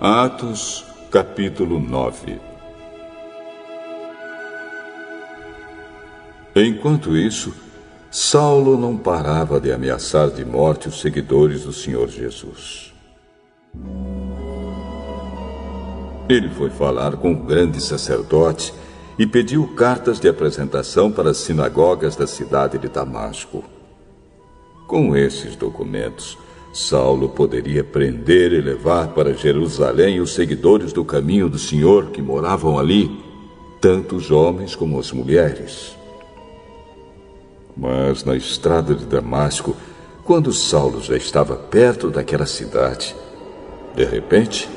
Atos, capítulo 9. Enquanto isso, Saulo não parava de ameaçar de morte os seguidores do Senhor Jesus. Ele foi falar com o grande sacerdote e pediu cartas de apresentação para as sinagogas da cidade de Damasco. Com esses documentos, Saulo poderia prender e levar para Jerusalém os seguidores do caminho do Senhor que moravam ali, tanto os homens como as mulheres. Mas na estrada de Damasco, quando Saulo já estava perto daquela cidade, de repente,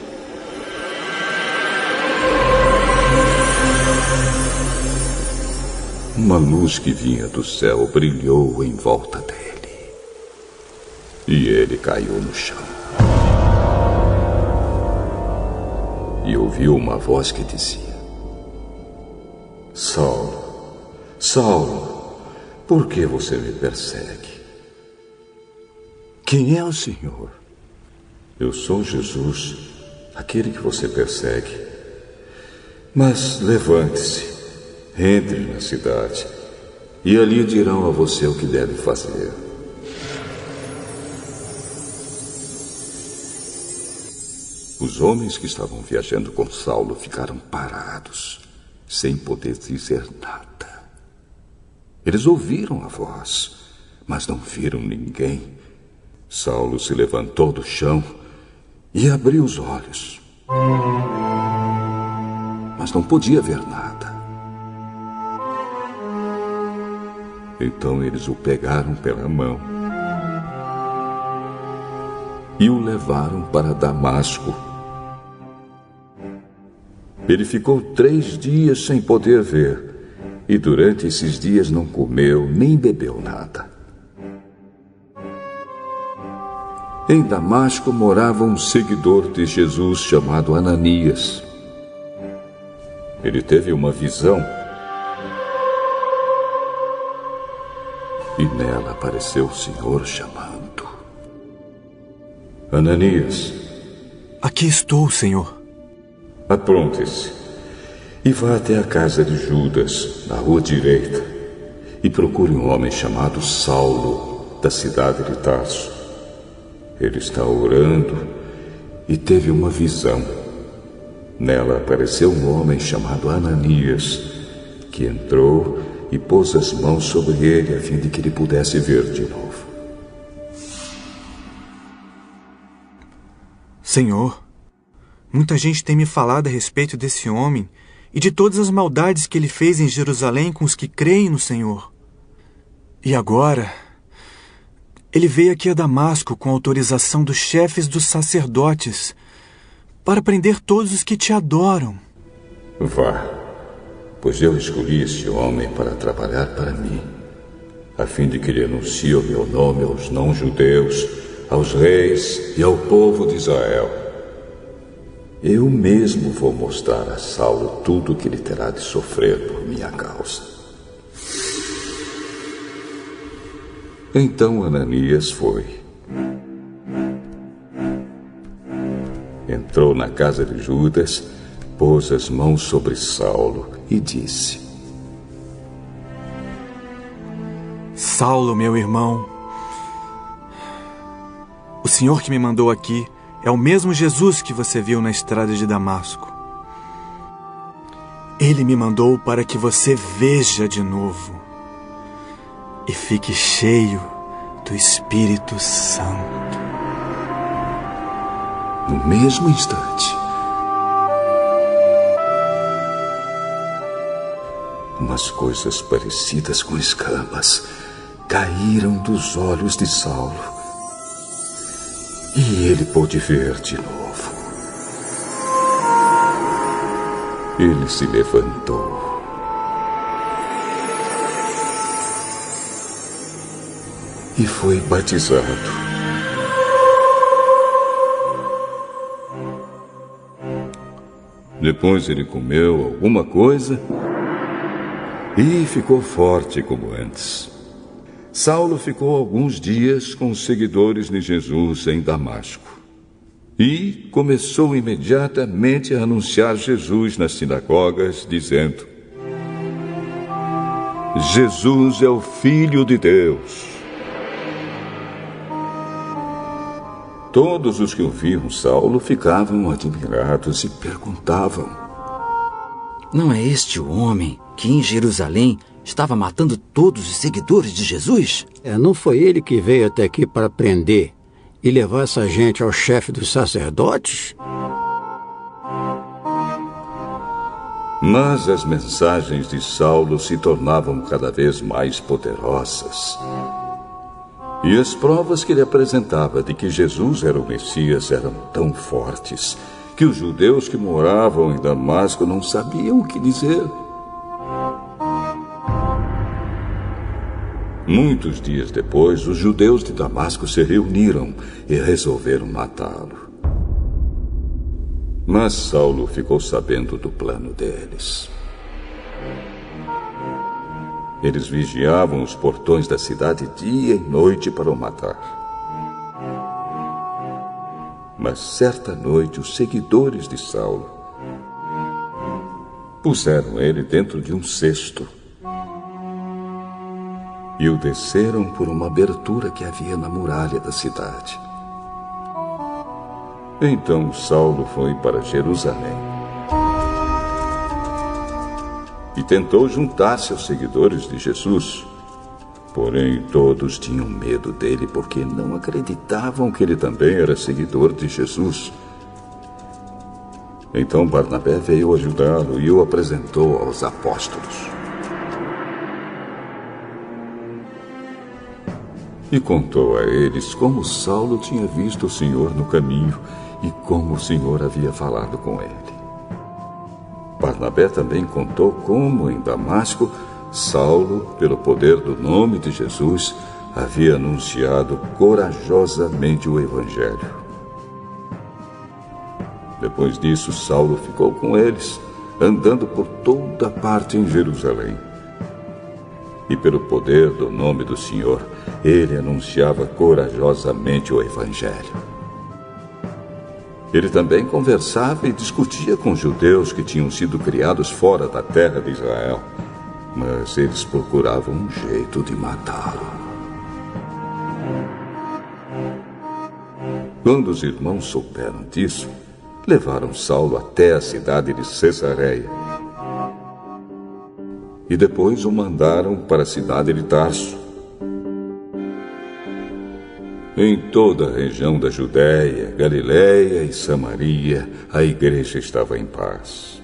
uma luz que vinha do céu brilhou em volta dele. E ele caiu no chão. E ouviu uma voz que dizia: Saulo, Saulo, por que você me persegue? Quem é o Senhor? Eu sou Jesus, aquele que você persegue. Mas levante-se, entre na cidade, e ali dirão a você o que deve fazer. Os homens que estavam viajando com Saulo ficaram parados, sem poder dizer nada. Eles ouviram a voz, mas não viram ninguém. Saulo se levantou do chão e abriu os olhos, mas não podia ver nada. Então eles o pegaram pela mão e o levaram para Damasco. Ele ficou 3 dias sem poder ver, e durante esses dias não comeu nem bebeu nada. Em Damasco morava um seguidor de Jesus chamado Ananias. Ele teve uma visão e nela apareceu o Senhor chamando: Ananias. Aqui estou, Senhor. Apronte-se e vá até a casa de Judas, na rua direita, e procure um homem chamado Saulo, da cidade de Tarso. Ele está orando e teve uma visão. Nela apareceu um homem chamado Ananias, que entrou e pôs as mãos sobre ele a fim de que ele pudesse ver de novo. Senhor, muita gente tem me falado a respeito desse homem e de todas as maldades que ele fez em Jerusalém com os que creem no Senhor. E agora, ele veio aqui a Damasco com autorização dos chefes dos sacerdotes para prender todos os que te adoram. Vá, pois eu escolhi esse homem para trabalhar para mim, a fim de que ele anuncie o meu nome aos não-judeus, aos reis e ao povo de Israel. Eu mesmo vou mostrar a Saulo tudo o que ele terá de sofrer por minha causa. Então Ananias foi. Entrou na casa de Judas, pôs as mãos sobre Saulo e disse: Saulo, meu irmão, o Senhor que me mandou aqui é o mesmo Jesus que você viu na estrada de Damasco. Ele me mandou para que você veja de novo e fique cheio do Espírito Santo. No mesmo instante, umas coisas parecidas com escamas caíram dos olhos de Saulo. E ele pôde ver de novo. Ele se levantou e foi batizado. Depois ele comeu alguma coisa e ficou forte como antes. Saulo ficou alguns dias com os seguidores de Jesus em Damasco. E começou imediatamente a anunciar Jesus nas sinagogas, dizendo: Jesus é o Filho de Deus. Todos os que ouviam Saulo ficavam admirados e perguntavam: Não é este o homem que em Jerusalém estava matando todos os seguidores de Jesus? Não foi ele que veio até aqui para prender e levar essa gente ao chefe dos sacerdotes? Mas as mensagens de Saulo se tornavam cada vez mais poderosas. E as provas que ele apresentava de que Jesus era o Messias eram tão fortes que os judeus que moravam em Damasco não sabiam o que dizer. Muitos dias depois, os judeus de Damasco se reuniram e resolveram matá-lo. Mas Saulo ficou sabendo do plano deles. Eles vigiavam os portões da cidade dia e noite para o matar. Mas certa noite, os seguidores de Saulo puseram ele dentro de um cesto e o desceram por uma abertura que havia na muralha da cidade. Então Saulo foi para Jerusalém e tentou juntar-se aos seguidores de Jesus. Porém, todos tinham medo dele porque não acreditavam que ele também era seguidor de Jesus. Então Barnabé veio ajudá-lo e o apresentou aos apóstolos. E contou a eles como Saulo tinha visto o Senhor no caminho e como o Senhor havia falado com ele. Barnabé também contou como, em Damasco, Saulo, pelo poder do nome de Jesus, havia anunciado corajosamente o Evangelho. Depois disso, Saulo ficou com eles, andando por toda parte em Jerusalém. E pelo poder do nome do Senhor, ele anunciava corajosamente o Evangelho. Ele também conversava e discutia com judeus que tinham sido criados fora da terra de Israel, mas eles procuravam um jeito de matá-lo. Quando os irmãos souberam disso, levaram Saulo até a cidade de Cesareia e depois o mandaram para a cidade de Tarso. Em toda a região da Judéia, Galiléia e Samaria, a igreja estava em paz.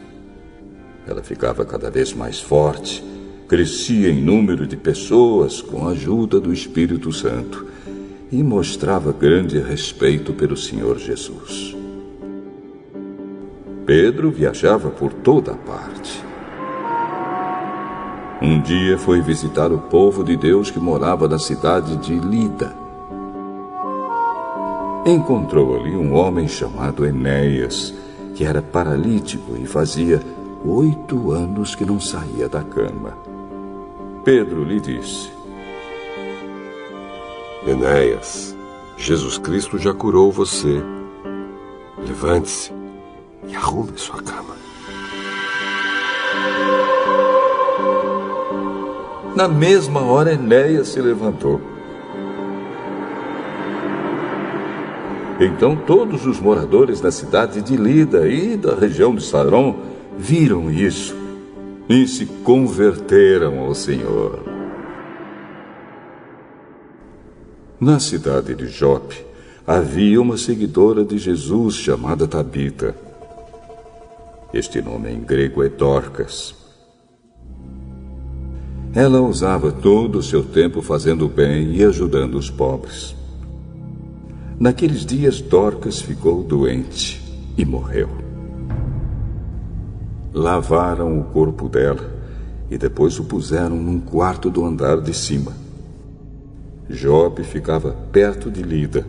Ela ficava cada vez mais forte, crescia em número de pessoas com a ajuda do Espírito Santo e mostrava grande respeito pelo Senhor Jesus. Pedro viajava por toda a parte. Um dia foi visitar o povo de Deus que morava na cidade de Lida. Encontrou ali um homem chamado Enéas, que era paralítico e fazia 8 anos que não saía da cama. Pedro lhe disse: Enéas, Jesus Cristo já curou você. Levante-se e arrume sua cama. Na mesma hora, Enéas se levantou. Então todos os moradores da cidade de Lida e da região de Saron viram isso e se converteram ao Senhor. Na cidade de Jope havia uma seguidora de Jesus chamada Tabita. Este nome em grego é Dorcas. Ela usava todo o seu tempo fazendo o bem e ajudando os pobres. Naqueles dias, Dorcas ficou doente e morreu. Lavaram o corpo dela e depois o puseram num quarto do andar de cima. Jope ficava perto de Lida.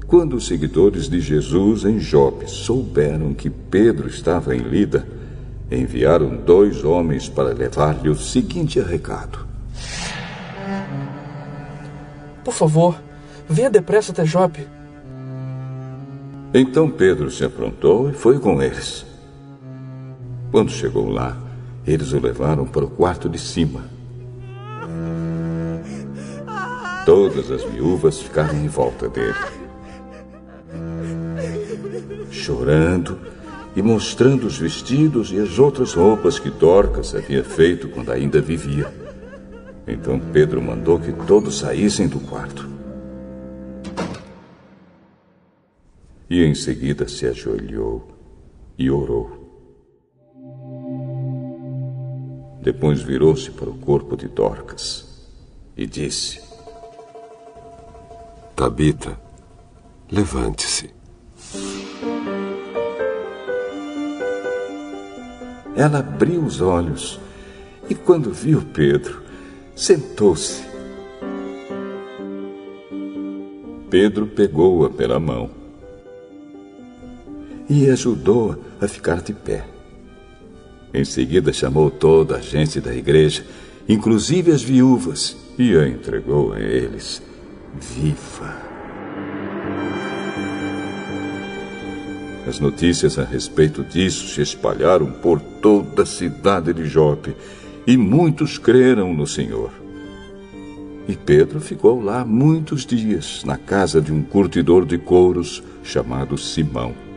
Quando os seguidores de Jesus em Jope souberam que Pedro estava em Lida, enviaram 2 homens para levar-lhe o seguinte recado: Por favor, venha depressa até Jope. Então Pedro se aprontou e foi com eles. Quando chegou lá, eles o levaram para o quarto de cima. Todas as viúvas ficaram em volta dele, chorando e mostrando os vestidos e as outras roupas que Dorcas havia feito quando ainda vivia. Então Pedro mandou que todos saíssem do quarto. E em seguida se ajoelhou e orou. Depois virou-se para o corpo de Dorcas e disse: Tabita, levante-se. Ela abriu os olhos e, quando viu Pedro, sentou-se. Pedro pegou-a pela mão e ajudou-a a ficar de pé. Em seguida chamou toda a gente da igreja, inclusive as viúvas, e a entregou a eles viva. As notícias a respeito disso se espalharam por toda a cidade de Jope, e muitos creram no Senhor. E Pedro ficou lá muitos dias, na casa de um curtidor de couros chamado Simão.